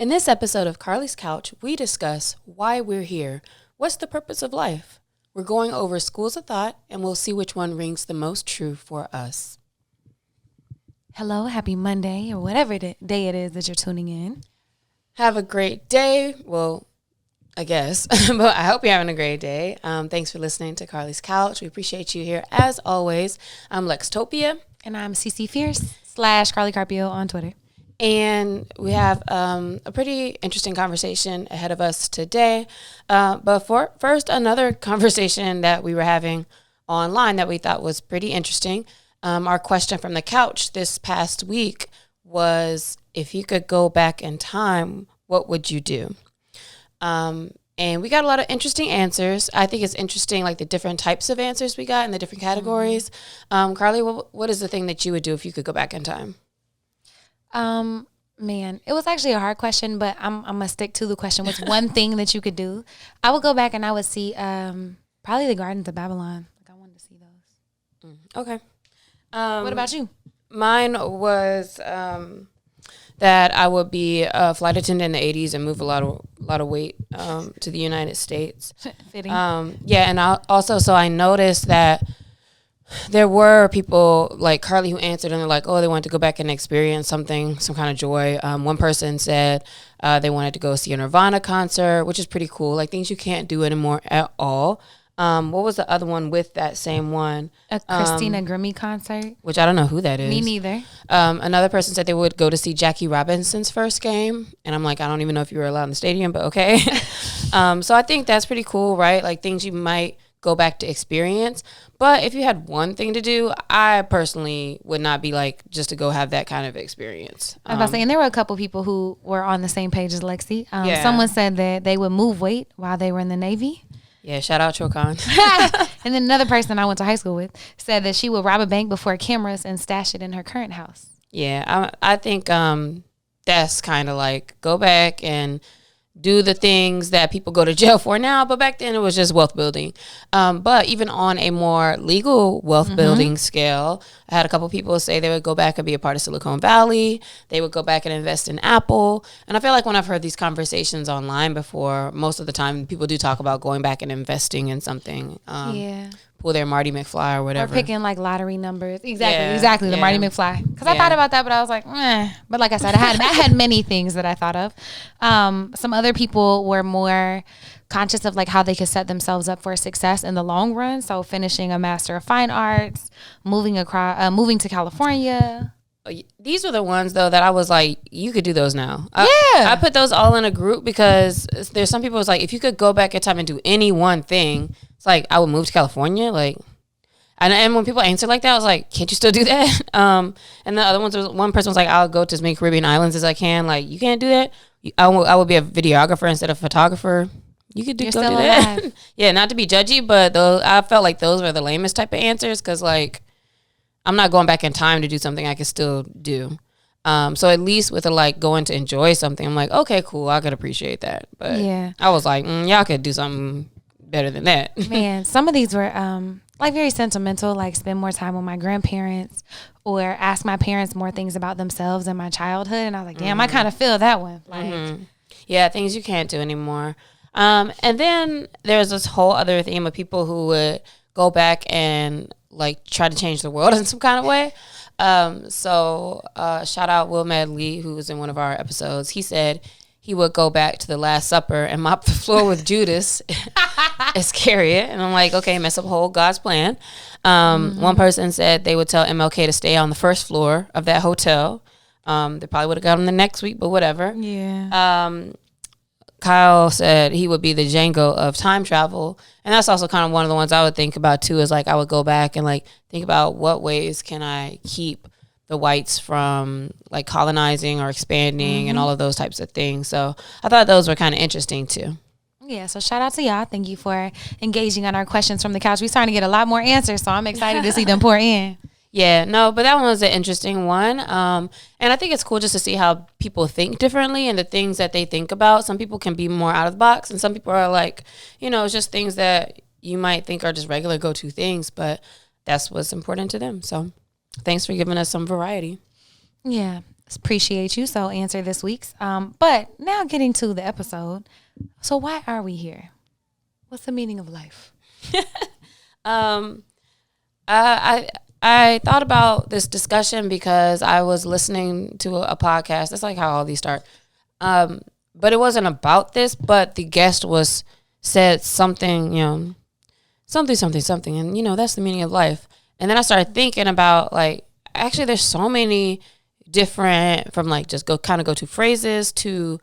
In this episode of Carlie's Couch, we discuss why we're here. What's the purpose of life? We're going over schools of thought, and we'll see which one rings the most true for us. Hello, happy Monday, or whatever day it is that you're tuning in. Have a great day. Well, I guess, but I hope you're having a great day. Thanks for listening to Carlie's Couch. We appreciate you here as always. I'm Lextopia. And I'm CC Fierce / Carlie Carpio on Twitter. And we have a pretty interesting conversation ahead of us today. But first, another conversation that we were having online that we thought was pretty interesting. Our question from the couch this past week was, if you could go back in time, what would you do? And we got a lot of interesting answers. I think it's interesting, like the different types of answers we got in the different categories. Carlie, what is the thing that you would do if you could go back in time? Man, it was actually a hard question, but I'm gonna stick to the question. What's one thing that you could do? I would go back and I would see probably the Gardens of Babylon. Like, I wanted to see those. Okay. What about you? Mine was that I would be a flight attendant in the 80s and move a lot of weight to the United States. Fitting. Yeah, and I noticed that there were people like Carlie who answered, and they're like, oh, they wanted to go back and experience something, some kind of joy. One person said they wanted to go see a Nirvana concert, which is pretty cool, like things you can't do anymore at all. What was the other one with that same one? A Christina Grimmie concert. Which I don't know who that is. Me neither. Another person said they would go to see Jackie Robinson's first game. And I'm like, I don't even know if you were allowed in the stadium, but okay. So I think that's pretty cool, right? Like things you might go back to experience. But if you had one thing to do, I personally would not be like just to go have that kind of experience. I was about to say, and there were a couple people who were on the same page as Lexi. Yeah. Someone said that they would move weight while they were in the Navy. Yeah, shout out Chocon. And then another person I went to high school with said that she would rob a bank before cameras and stash it in her current house. Yeah, I think that's kind of like go back and do the things that people go to jail for now, but back then it was just wealth building. But even on a more legal wealth building scale, I had a couple people say they would go back and be a part of Silicon Valley. They would go back and invest in Apple. And I feel like when I've heard these conversations online before, most of the time people do talk about going back and investing in something. Yeah. Pull their Marty McFly or whatever. Or picking like lottery numbers. Exactly. The Marty McFly. Because I thought about that, but I was like, But like I said, I had many things that I thought of. Some other people were more conscious of like how they could set themselves up for success in the long run. So finishing a Master of Fine Arts, moving to California. These were the ones though that I was like, you could do those now. I put those all in a group because there's some people who's like, if you could go back in time and do any one thing, it's like I would move to California. Like, and when people answer like that, I was like, can't you still do that? And the other ones was, one person was like, I'll go to as many Caribbean islands as I can. Like, you can't do that. I would be a videographer instead of photographer. You could go do that. Yeah, not to be judgy, but I felt like those were the lamest type of answers because like, I'm not going back in time to do something I can still do. So at least with going to enjoy something, I'm like, okay, cool, I could appreciate that. But yeah, I was like, y'all could do something better than that. Man, some of these were like very sentimental, like spend more time with my grandparents or ask my parents more things about themselves and my childhood. And I was like, damn, I kind of feel that one. Like, yeah, things you can't do anymore. And then there's this whole other theme of people who would go back and like try to change the world in some kind of way. So shout out Will Medley, who was in one of our episodes. He said he would go back to the Last Supper and mop the floor with Judas Iscariot. And I'm like, okay, mess up whole God's plan. One person said they would tell MLK to stay on the first floor of that hotel. They probably would have got him the next week, but whatever. Yeah. Kyle said he would be the Django of time travel. And that's also kind of one of the ones I would think about too, is like I would go back and like think about what ways can I keep the whites from like colonizing or expanding and all of those types of things. So I thought those were kind of interesting too. Yeah, so shout out to y'all. Thank you for engaging on our questions from the couch. We're starting to get a lot more answers, so I'm excited to see them pour in. Yeah, no, but that one was an interesting one. And I think it's cool just to see how people think differently and the things that they think about. Some people can be more out of the box, and some people are like, it's just things that you might think are just regular go-to things, but that's what's important to them. So thanks for giving us some variety. Yeah. Appreciate you. So answer this week's. But now getting to the episode. So why are we here? What's the meaning of life? I thought about this discussion because I was listening to a podcast. That's like how all these start. But it wasn't about this, but the guest said something, something, and that's the meaning of life. And then I started thinking about like, actually there's so many different, from like just go to phrases to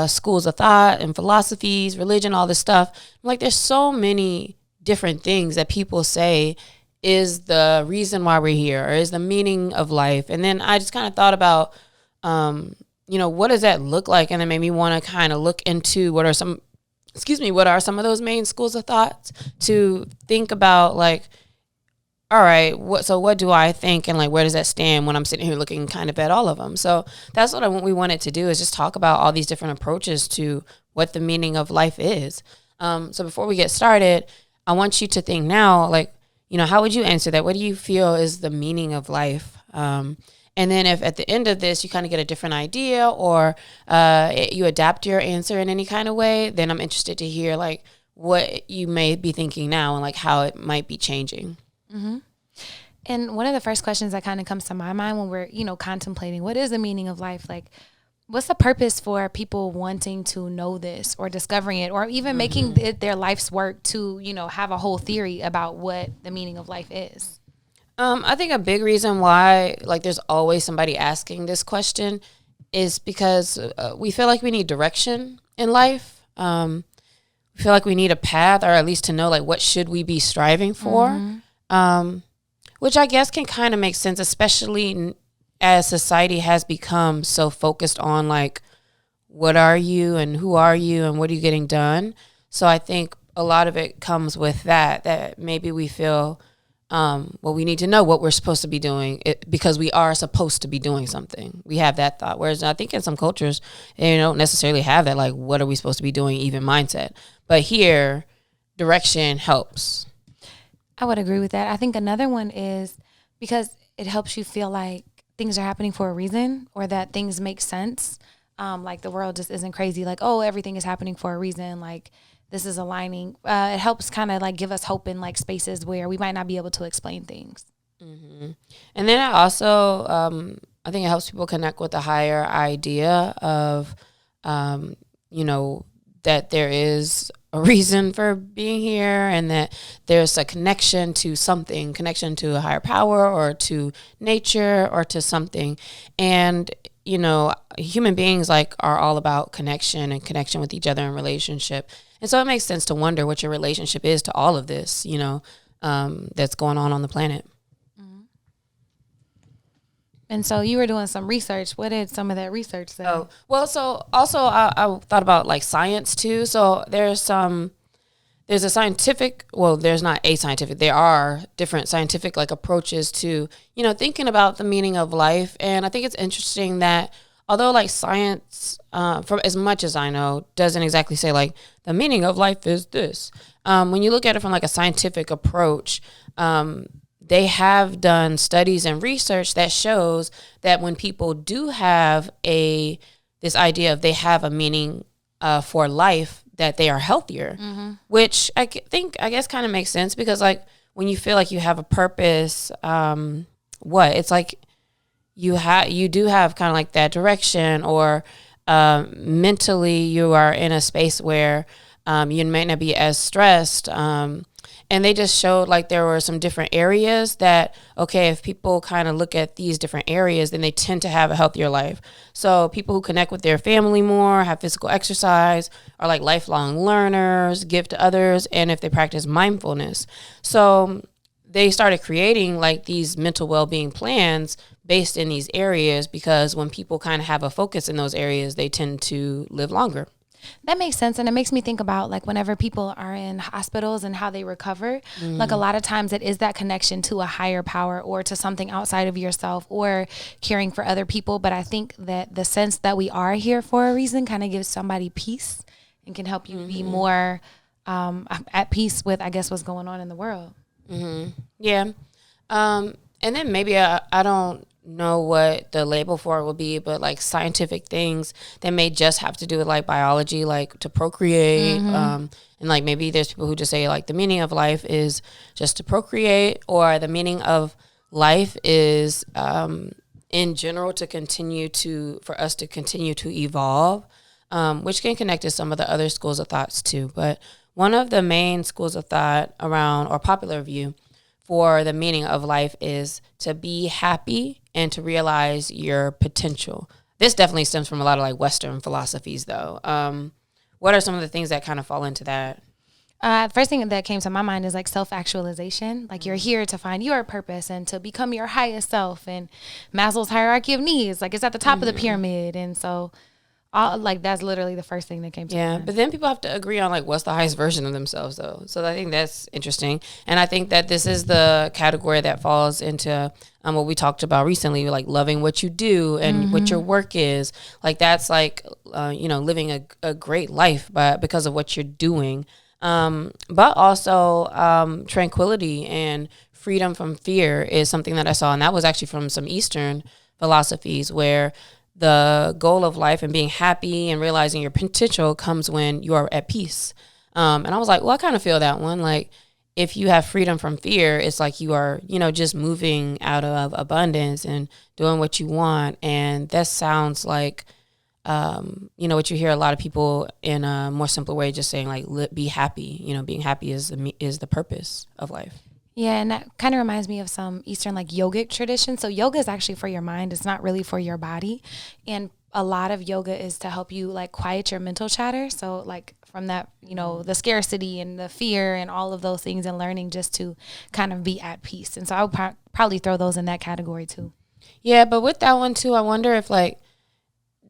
schools of thought and philosophies, religion, all this stuff. Like there's so many different things that people say is the reason why we're here, or is the meaning of life. And then I just kind of thought about, what does that look like? And it made me want to kind of look into what are some of those main schools of thoughts, to think about like, all right, what do I think, and like where does that stand when I'm sitting here looking kind of at all of them? So that's what we wanted to do, is just talk about all these different approaches to what the meaning of life is. So before we get started, I want you to think now, like, how would you answer that? What do you feel is the meaning of life? And then if at the end of this you kind of get a different idea, or you adapt your answer in any kind of way, then I'm interested to hear like what you may be thinking now and like how it might be changing. Mm-hmm. And one of the first questions that kind of comes to my mind when we're, contemplating what is the meaning of life, like what's the purpose for people wanting to know this or discovering it, or even making it their life's work to, have a whole theory about what the meaning of life is? I think a big reason why like there's always somebody asking this question is because we feel like we need direction in life. We feel like we need a path, or at least to know like what should we be striving for, which I guess can kind of make sense, especially as society has become so focused on like, what are you and who are you and what are you getting done? So I think a lot of it comes with that maybe we feel, we need to know what we're supposed to be doing because we are supposed to be doing something. We have that thought. Whereas I think in some cultures, they don't necessarily have that, like, what are we supposed to be doing, even mindset. But here, direction helps. I would agree with that. I think another one is because it helps you feel like things are happening for a reason, or that things make sense. Like the world just isn't crazy. Like, oh, everything is happening for a reason. Like this is aligning. It helps kind of like give us hope in like spaces where we might not be able to explain things. Mm-hmm. And then I also, I think it helps people connect with a higher idea of, that there is a reason for being here, and that there's a connection to something, connection to a higher power or to nature or to something. And, human beings like are all about connection and connection with each other and relationship. And so it makes sense to wonder what your relationship is to all of this, that's going on the planet. And so you were doing some research. What did some of that research say? Oh, well, so also I thought about like science too. So there's a scientific, there's not a scientific, there are different scientific like approaches to, thinking about the meaning of life. And I think it's interesting that although like science, from as much as I know, doesn't exactly say like the meaning of life is this. When you look at it from like a scientific approach, they have done studies and research that shows that when people do have this idea of they have a meaning for life, that they are healthier, which I guess kind of makes sense, because like when you feel like you have a purpose, it's like you do have kind of like that direction, or mentally you are in a space where you may not be as stressed. And they just showed like there were some different areas that, okay, if people kind of look at these different areas, then they tend to have a healthier life. So people who connect with their family more, have physical exercise, are like lifelong learners, give to others, and if they practice mindfulness. So they started creating like these mental well-being plans based in these areas, because when people kind of have a focus in those areas, they tend to live longer. That makes sense. And it makes me think about like whenever people are in hospitals and how they recover, like a lot of times it is that connection to a higher power or to something outside of yourself, or caring for other people. But I think that the sense that we are here for a reason kind of gives somebody peace and can help you be more at peace with, I guess, what's going on in the world. Yeah. And then maybe I don't know what the label for it will be, but like scientific things that may just have to do with like biology, like to procreate. And like maybe there's people who just say like the meaning of life is just to procreate, or the meaning of life is in general for us to continue to evolve, which can connect to some of the other schools of thoughts too. But one of the main schools of thought around, or popular view for the meaning of life, is to be happy and to realize your potential. This definitely stems from a lot of like Western philosophies though. What are some of the things that kind of fall into that? First thing that came to my mind is like self-actualization. Like you're here to find your purpose and to become your highest self. And Maslow's hierarchy of needs, like it's at the top of the pyramid. And so like that's literally the first thing that came to mind. Yeah, but then people have to agree on like what's the highest version of themselves though. So I think that's interesting. And I think that this is the category that falls into what we talked about recently, like loving what you do and what your work is. Like that's like, living a great life because of what you're doing. But also tranquility and freedom from fear is something that I saw. And that was actually from some Eastern philosophies, where the goal of life and being happy and realizing your potential comes when you are at peace. And I was like, well, I kind of feel that one. Like if you have freedom from fear, it's like you are, just moving out of abundance and doing what you want. And that sounds like, what you hear a lot of people in a more simpler way, just saying like, be happy, being happy is the purpose of life. Yeah, and that kind of reminds me of some Eastern like yogic tradition. So yoga is actually for your mind. It's not really for your body. And a lot of yoga is to help you like quiet your mental chatter. So like from that, the scarcity and the fear and all of those things, and learning just to kind of be at peace. And so I would probably throw those in that category too. Yeah, but with that one too, I wonder if like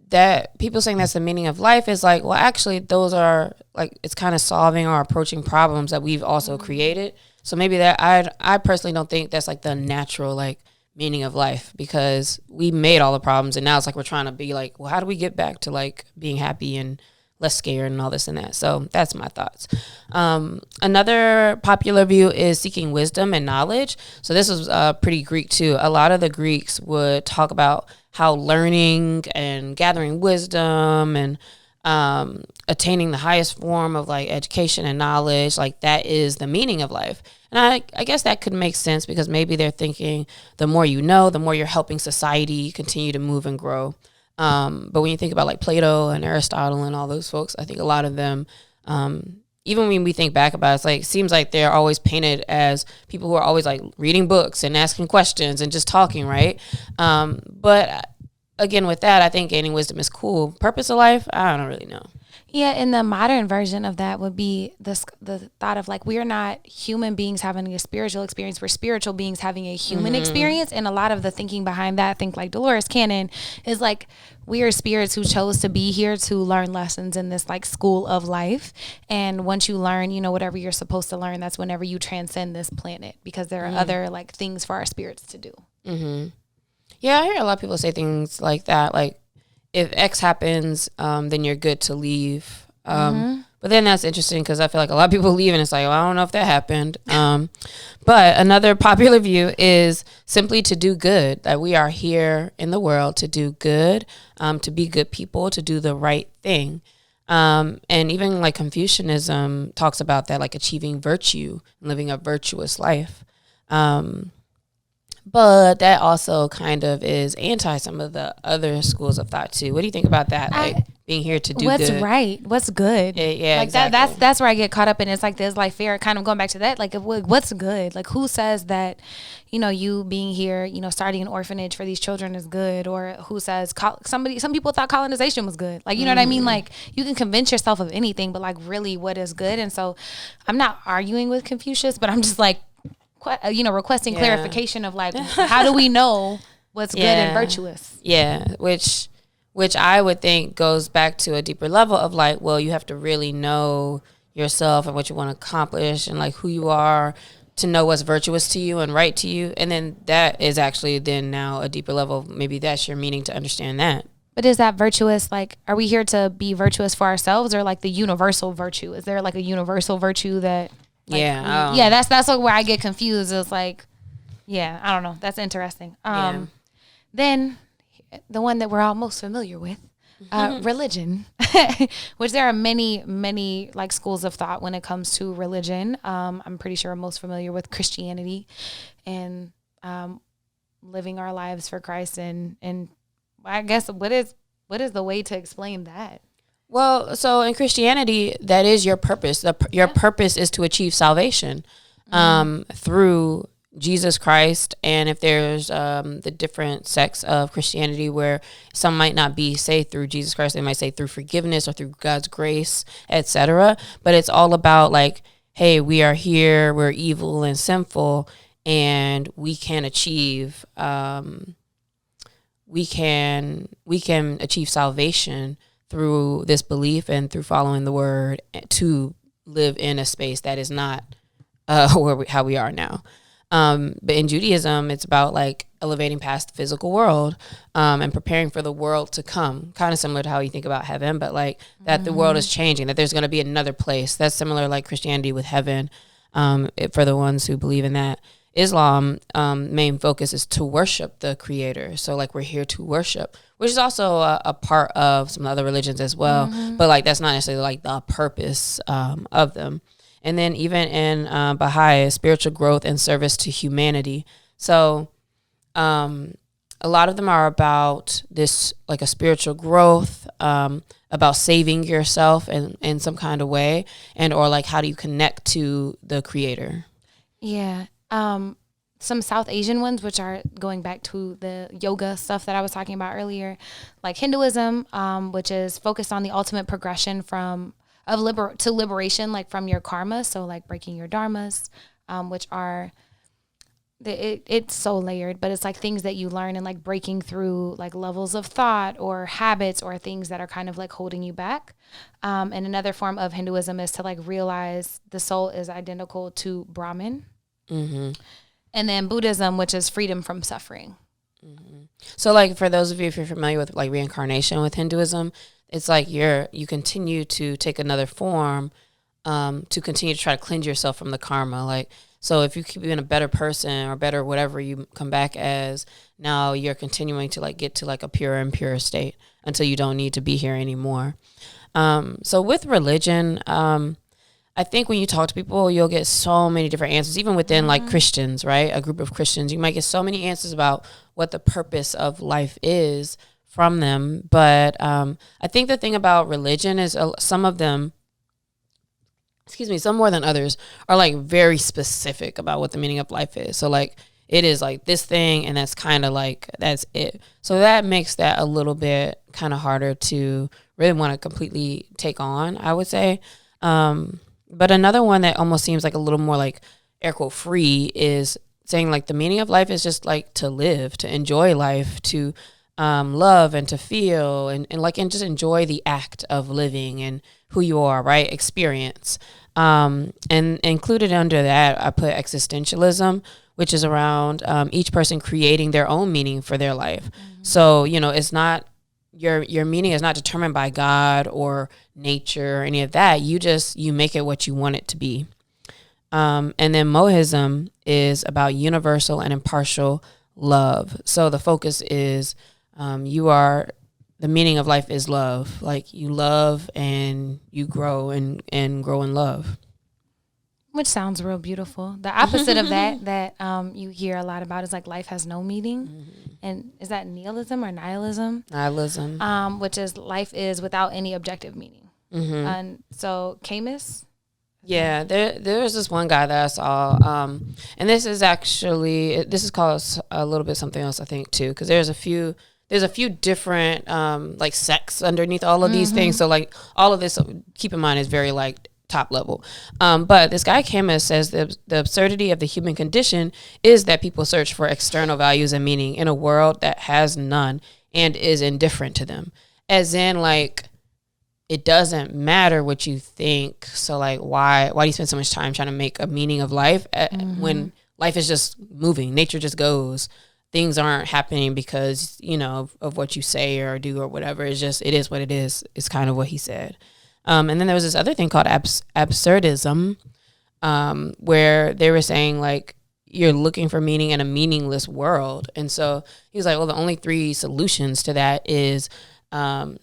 that people saying that's the meaning of life is like, well, actually those are like, it's kind of solving or approaching problems that we've also created. So maybe that I personally don't think that's like the natural like meaning of life, because we made all the problems and now it's like we're trying to be like, well, how do we get back to like being happy and less scared and all this and that. So that's my thoughts. Another popular view is seeking wisdom and knowledge. So this was pretty Greek too. A lot of the Greeks would talk about how learning and gathering wisdom and attaining the highest form of like education and knowledge, like that is the meaning of life. And I guess that could make sense, because maybe they're thinking the more you know, the more you're helping society continue to move and grow. But when you think about like Plato and Aristotle and all those folks, I think a lot of them, even when we think back about it, it's like, it seems like they're always painted as people who are always like reading books and asking questions and just talking, right? But again, with that, I think gaining wisdom is cool. Purpose of life, I don't really know. Yeah, and the modern version of that would be the thought of like, we're not human beings having a spiritual experience. We're spiritual beings having a human experience. And a lot of the thinking behind that, I think like Dolores Cannon, is like, we are spirits who chose to be here to learn lessons in this like school of life. And once you learn, whatever you're supposed to learn, that's whenever you transcend this planet, because there are other like things for our spirits to do. Yeah, I hear a lot of people say things like that, like, if X happens, then you're good to leave. But then that's interesting, because I feel like a lot of people leave and it's like, well, I don't know if that happened. But another popular view is simply to do good, that we are here in the world to do good, to be good people, to do the right thing. And even like Confucianism talks about that, like achieving virtue and living a virtuous life. But that also kind of is anti some of the other schools of thought too. What do you think about that? Like being here to do what's good. Right, what's good. Yeah, like exactly. That's where I get caught up in. It's like this like fear, kind of going back to that, like what's good? Like who says that, you being here, starting an orphanage for these children is good, or who says some people thought colonization was good. Like, you know what I mean? Like you can convince yourself of anything, but like really what is good? And so I'm not arguing with Confucius, but I'm just like, requesting clarification of like, how do we know what's good and virtuous? Yeah, which I would think goes back to a deeper level of like, well, you have to really know yourself and what you want to accomplish and like who you are to know what's virtuous to you and right to you. And then that is actually then now a deeper level. Maybe that's your meaning to understand that. But is that virtuous? Like, are we here to be virtuous for ourselves, or like the universal virtue? Is there like a universal virtue that... Like, that's where I get confused. It's like, I don't know. That's interesting. Then the one that we're all most familiar with, religion, which there are many like schools of thought when it comes to religion. I'm pretty sure I'm most familiar with Christianity and living our lives for Christ. And I guess what is the way to explain that? Well, so in Christianity, that is your purpose. Your purpose is to achieve salvation through Jesus Christ. And if there's the different sects of Christianity where some might not be saved through Jesus Christ, they might say through forgiveness or through God's grace, etc. But it's all about like, hey, we are here, we're evil and sinful, and we can achieve we can achieve salvation through this belief and through following the word to live in a space that is not how we are now. But in Judaism, it's about like elevating past the physical world and preparing for the world to come. Kind of similar to how you think about heaven, but like that the world is changing, that there's going to be another place. That's similar like Christianity with heaven for the ones who believe in that. Islam main focus is to worship the creator. So like we're here to worship, which is also a part of some other religions as well. But like that's not necessarily like the purpose of them. And then even in Baha'i, spiritual growth and service to humanity. So a lot of them are about this, like a spiritual growth, about saving yourself in some kind of way, and or like how do you connect to the creator? Yeah. Some South Asian ones, which are going back to the yoga stuff that I was talking about earlier, like Hinduism, which is focused on the ultimate progression to liberation, like from your karma. So like breaking your dharmas, which are, it's so layered, but it's like things that you learn and like breaking through like levels of thought or habits or things that are kind of like holding you back. And another form of Hinduism is to like realize the soul is identical to Brahman. Mm-hmm. And then Buddhism, which is freedom from suffering. Mm-hmm. So like for those of you, if you're familiar with like reincarnation with Hinduism, it's like you continue to take another form to continue to try to cleanse yourself from the karma. Like, so if you keep being a better person or better whatever you come back as, now you're continuing to like get to like a pure and pure state until you don't need to be here anymore. So with religion, I think when you talk to people, you'll get so many different answers, even within like Christians, right? A group of Christians, you might get so many answers about what the purpose of life is from them. But I think the thing about religion is some of them, some more than others, are like very specific about what the meaning of life is. So like it is like this thing, and that's kind of like, that's it. So that makes that a little bit kind of harder to really want to completely take on, I would say. But another one that almost seems like a little more like air quote free is saying like the meaning of life is just like to live, to enjoy life, to love and to feel and just enjoy the act of living and who you are, right? Experience. And included under that, I put existentialism, which is around each person creating their own meaning for their life. Mm-hmm. So, it's not, your meaning is not determined by God or nature or any of that. You make it what you want it to be. And then Mohism is about universal and impartial love. So the focus is the meaning of life is love. Like you love and you grow and grow in love. Which sounds real beautiful. The opposite of that you hear a lot about is like life has no meaning. Mm-hmm. And is that nihilism or nihilism? Nihilism. Which is life is without any objective meaning. Mm-hmm. And so Camus? Yeah, there's this one guy that I saw, and this is called a little bit something else, I think, too, because there's a few different like sects underneath all of these things. So like all of this, keep in mind, is very like top level. But this guy Camus says the absurdity of the human condition is that people search for external values and meaning in a world that has none and is indifferent to them. As in, like, it doesn't matter what you think. So like, why do you spend so much time trying to make a meaning of life when life is just moving? Nature just goes. Things aren't happening because, of what you say or do or whatever. It's just, it is what it is. It's kind of what he said. And then there was this other thing called absurdism, where they were saying like, you're looking for meaning in a meaningless world. And so he was like, well, the only 3 solutions to that is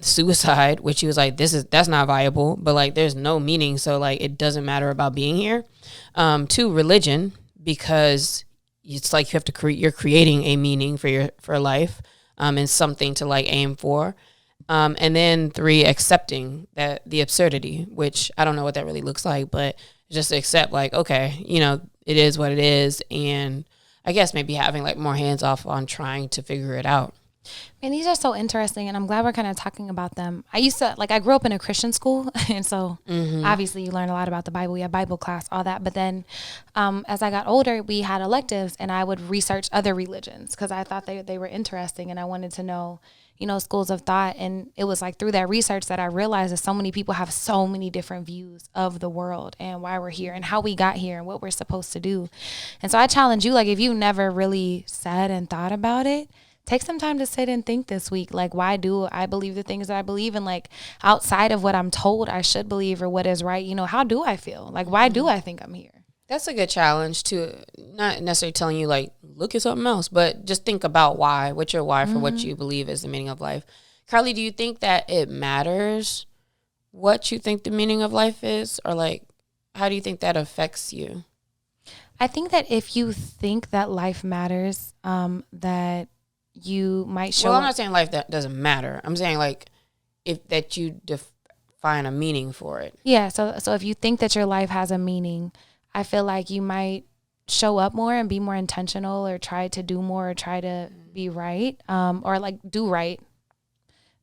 suicide, which he was like, that's not viable, but like there's no meaning, so like it doesn't matter about being here. 2, religion, because it's like you have to you're creating a meaning for life, and something to like aim for. And then 3, accepting that the absurdity, which I don't know what that really looks like, but just accept like, okay, you know, it is what it is. And I guess maybe having like more hands off on trying to figure it out. Man, these are so interesting, and I'm glad we're kind of talking about them. I grew up in a Christian school, and so obviously you learn a lot about the Bible. We had Bible class, all that. But then as I got older, we had electives, and I would research other religions because I thought they were interesting, and I wanted to know, you know, schools of thought. And it was like through that research that I realized that so many people have so many different views of the world and why we're here and how we got here and what we're supposed to do. And so I challenge you, like, if you never really said and thought about it, take some time to sit and think this week. Like, why do I believe the things that I believe? And like, outside of what I'm told I should believe or what is right, you know, how do I feel? Like, why do I think I'm here? That's a good challenge to not necessarily telling you like, look at something else, but just think about why. What's your why for what you believe is the meaning of life? Carlie, do you think that it matters what you think the meaning of life is? Or like, how do you think that affects you? I think that if you think that life matters, that you might show. Well, I'm not saying life that doesn't matter. I'm saying like if that you define a meaning for it. Yeah. So if you think that your life has a meaning, I feel like you might show up more and be more intentional, or try to do more, or try to be right, or like do right.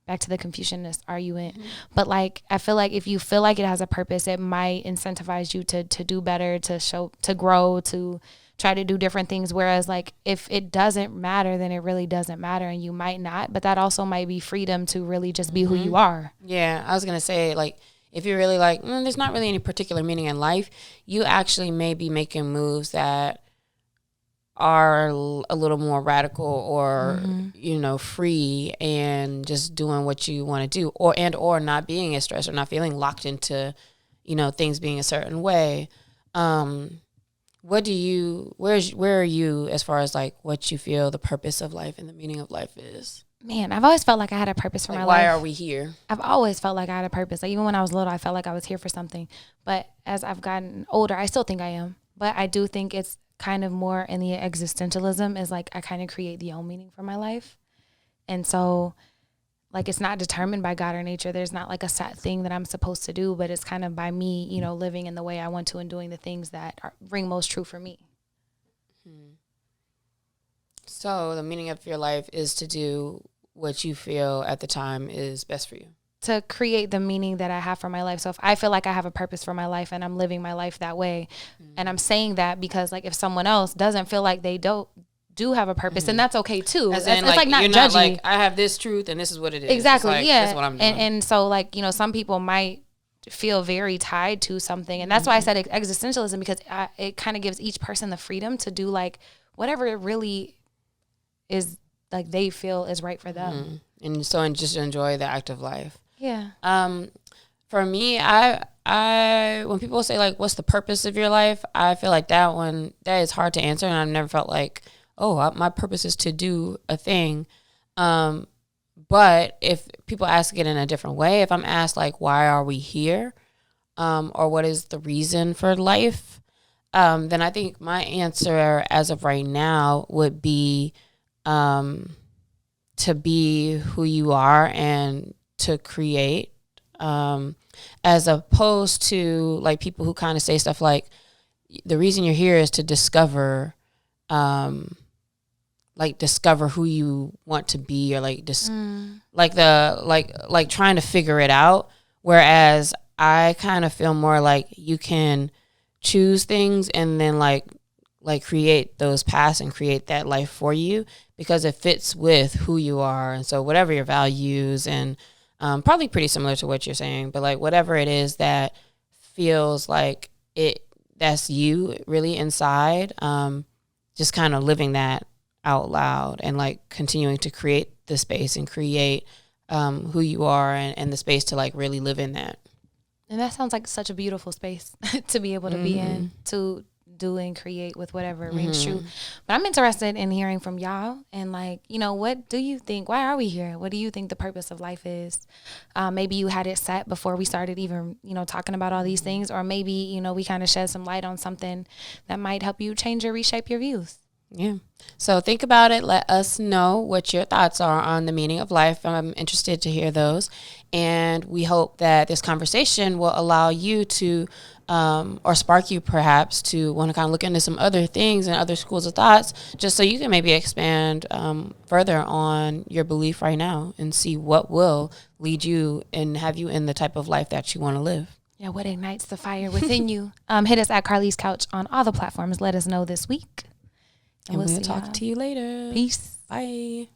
Back to the Confucianist argument. But like, I feel like if you feel like it has a purpose, it might incentivize you to do better, to grow, to try to do different things. Whereas like, if it doesn't matter, then it really doesn't matter, and you might not. But that also might be freedom to really just be who you are. Yeah, I was going to say, like, if you're really like, there's not really any particular meaning in life, you actually may be making moves that are a little more radical, or you know, free, and just doing what you want to do, or not being as stressed, or not feeling locked into, you know, things being a certain way. Where are you as far as like what you feel the purpose of life and the meaning of life is? Man, I've always felt like I had a purpose for my life. Why are we here? I've always felt like I had a purpose. Like, even when I was little, I felt like I was here for something. But as I've gotten older, I still think I am. But I do think it's kind of more in the existentialism, is like I kind of create the own meaning for my life. And so like, it's not determined by God or nature. There's not like a set thing that I'm supposed to do, but it's kind of by me, you know, living in the way I want to and doing the things that ring most true for me. So the meaning of your life is to do what you feel at the time is best for you. To create the meaning that I have for my life. So if I feel like I have a purpose for my life and I'm living my life that way, and I'm saying that because like if someone else doesn't feel like they do have a purpose, then that's okay too. As in, it's like not you're judgy. Not like, I have this truth and this is what it is. Exactly. Like, yeah. This is what I'm doing. And so like, you know, some people might feel very tied to something. And that's why I said existentialism, because it kind of gives each person the freedom to do like whatever it really is like they feel is right for them. And just enjoy the act of life. Yeah. For me, I when people say like, what's the purpose of your life? I feel like that is hard to answer. And I've never felt like, my purpose is to do a thing. But if people ask it in a different way, if I'm asked like, why are we here? Or what is the reason for life? Then I think my answer as of right now would be, to be who you are and to create, as opposed to like people who kind of say stuff like, the reason you're here is to discover who you want to be, or like just like trying to figure it out. Whereas I kind of feel more like you can choose things and then like create those paths and create that life for you, because it fits with who you are. And so whatever your values, and probably pretty similar to what you're saying, but like whatever it is that feels like that's you really inside, just kind of living that out loud and like continuing to create the space and create who you are, and the space to like really live in that. And that sounds like such a beautiful space to be able to be in, to do and create with whatever rings true. But I'm interested in hearing from y'all and like, you know, what do you think? Why are we here? What do you think the purpose of life is? Maybe you had it set before we started even, you know, talking about all these things, or maybe, you know, we kind of shed some light on something that might help you change or reshape your views. Yeah. So think about it. Let us know what your thoughts are on the meaning of life. I'm interested to hear those. And we hope that this conversation will allow you to, or spark you perhaps to want to kind of look into some other things and other schools of thoughts, just so you can maybe expand further on your belief right now and see what will lead you and have you in the type of life that you want to live. Yeah, what ignites the fire within you? Hit us at Carlie's Couch on all the platforms. Let us know this week. And we'll talk to you later. Peace. Bye.